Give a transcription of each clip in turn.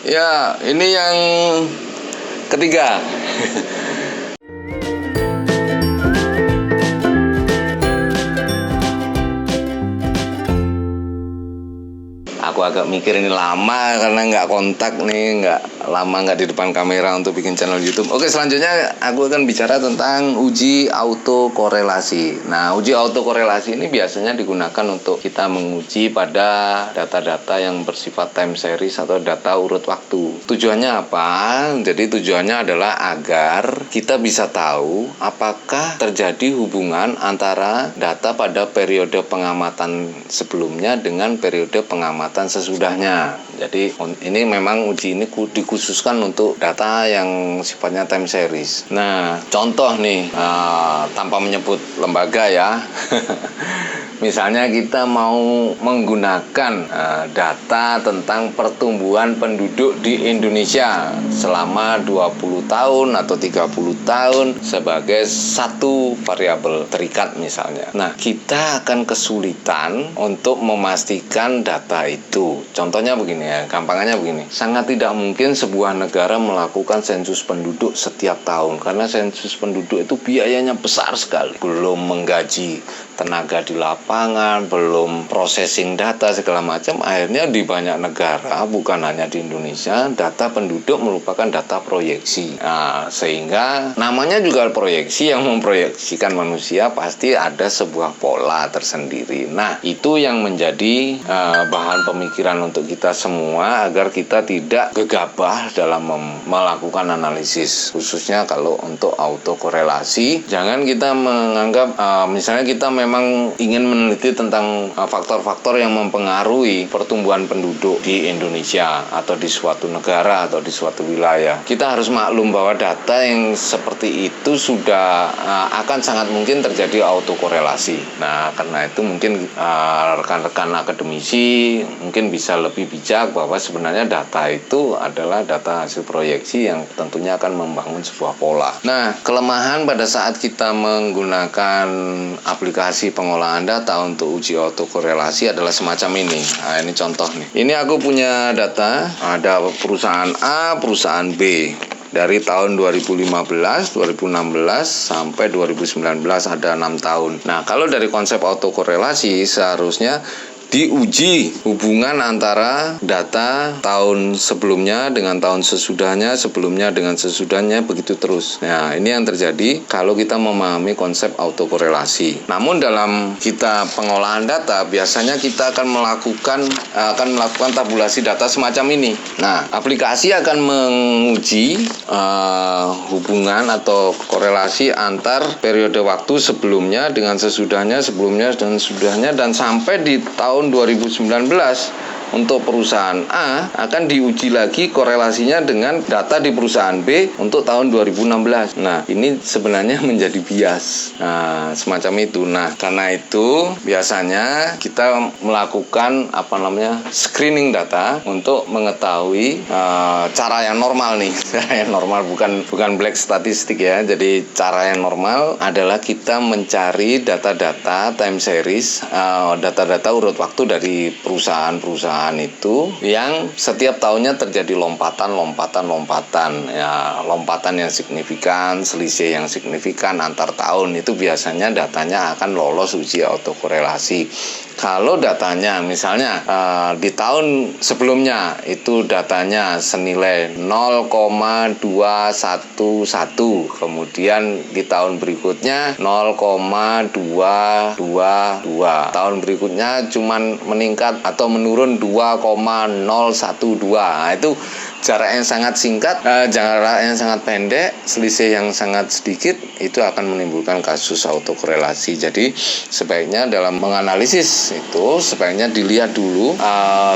Ya, ini yang ketiga. Aku agak mikir ini lama karena nggak kontak nih, nggak di depan kamera untuk bikin channel YouTube. Oke, selanjutnya aku akan bicara tentang uji autokorelasi. Nah, uji autokorelasi ini biasanya digunakan untuk kita menguji pada data-data yang bersifat time series atau data urut waktu. Tujuannya apa? Jadi tujuannya adalah agar kita bisa tahu apakah terjadi hubungan antara data pada periode pengamatan sebelumnya dengan periode pengamatan sesudahnya. Jadi ini memang uji ini dikhususkan untuk data yang sifatnya time series. Nah, contoh nih, tanpa menyebut lembaga ya. Misalnya kita mau menggunakan data tentang pertumbuhan penduduk di Indonesia selama 20 tahun atau 30 tahun sebagai satu variabel terikat misalnya. Nah, kita akan kesulitan untuk memastikan data itu. Contohnya begini ya, gampangannya begini. Sangat tidak mungkin sebuah negara melakukan sensus penduduk setiap tahun karena sensus penduduk itu biayanya besar sekali. Belum menggaji tenaga di lapangan, belum processing data segala macam. Akhirnya di banyak negara, bukan hanya di Indonesia, data penduduk merupakan data proyeksi. Nah, sehingga namanya juga proyeksi, yang memproyeksikan manusia pasti ada sebuah pola tersendiri. Nah, itu yang menjadi bahan pemikiran untuk kita semua agar kita tidak gegabah dalam melakukan analisis, khususnya kalau untuk autokorelasi. Jangan kita menganggap misalnya kita memang ingin meneliti tentang faktor-faktor yang mempengaruhi pertumbuhan penduduk di Indonesia atau di suatu negara atau di suatu wilayah. Kita harus maklum bahwa data yang seperti itu sudah akan sangat mungkin terjadi autokorelasi. Nah, karena itu mungkin rekan-rekan akademisi mungkin bisa lebih bijak bahwa sebenarnya data itu adalah data hasil proyeksi yang tentunya akan membangun sebuah pola. Nah, kelemahan pada saat kita menggunakan aplikasi pengolahan data untuk uji autokorelasi adalah semacam ini. Nah, ini contoh nih. Ini aku punya data, ada perusahaan A, perusahaan B. Dari tahun 2015, 2016 sampai 2019 ada 6 tahun. Nah, kalau dari konsep autokorelasi seharusnya diuji hubungan antara data tahun sebelumnya dengan tahun sesudahnya, sebelumnya dengan sesudahnya, begitu terus. Nah, ini yang terjadi kalau kita memahami konsep autokorelasi. Namun dalam kita pengolahan data, biasanya kita akan melakukan tabulasi data semacam ini. Nah, aplikasi akan menguji hubungan atau korelasi antar periode waktu sebelumnya dengan sesudahnya, sebelumnya dan sesudahnya, dan sampai di tahun 2019 untuk perusahaan A akan diuji lagi korelasinya dengan data di perusahaan B untuk tahun 2016. Nah, ini sebenarnya menjadi bias. Nah, semacam itu. Nah, karena itu biasanya kita melakukan screening data untuk mengetahui cara yang normal nih. Cara yang normal, bukan black statistik ya. Jadi cara yang normal adalah kita mencari data-data time series, data-data urut waktu dari perusahaan-perusahaan itu yang setiap tahunnya terjadi lompatan ya, lompatan yang signifikan, selisih yang signifikan antar tahun. Itu biasanya datanya akan lolos uji autokorelasi. Kalau datanya misalnya di tahun sebelumnya itu datanya senilai 0,211, kemudian di tahun berikutnya 0,222, tahun berikutnya cuman meningkat atau menurun 2,012. Nah, itu jarak yang sangat singkat, jarak yang sangat pendek, selisih yang sangat sedikit, itu akan menimbulkan kasus autokorelasi. Jadi sebaiknya dalam menganalisis itu sebaiknya dilihat dulu,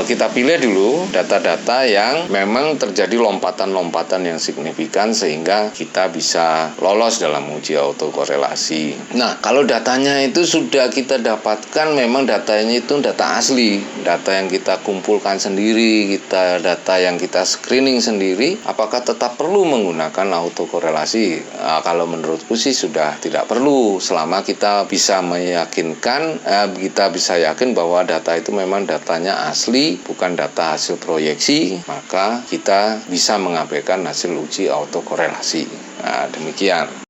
kita pilih dulu data-data yang memang terjadi lompatan-lompatan yang signifikan sehingga kita bisa lolos dalam uji autokorelasi. Nah, kalau datanya itu sudah kita dapatkan, memang datanya itu data asli, data yang kita kumpulkan sendiri, data yang kita screen screening sendiri, apakah tetap perlu menggunakan autokorelasi? Kalau menurutku sih sudah tidak perlu, selama kita bisa meyakinkan, kita bisa yakin bahwa data itu memang datanya asli, bukan data hasil proyeksi, maka kita bisa mengabaikan hasil uji autokorelasi. Nah, demikian.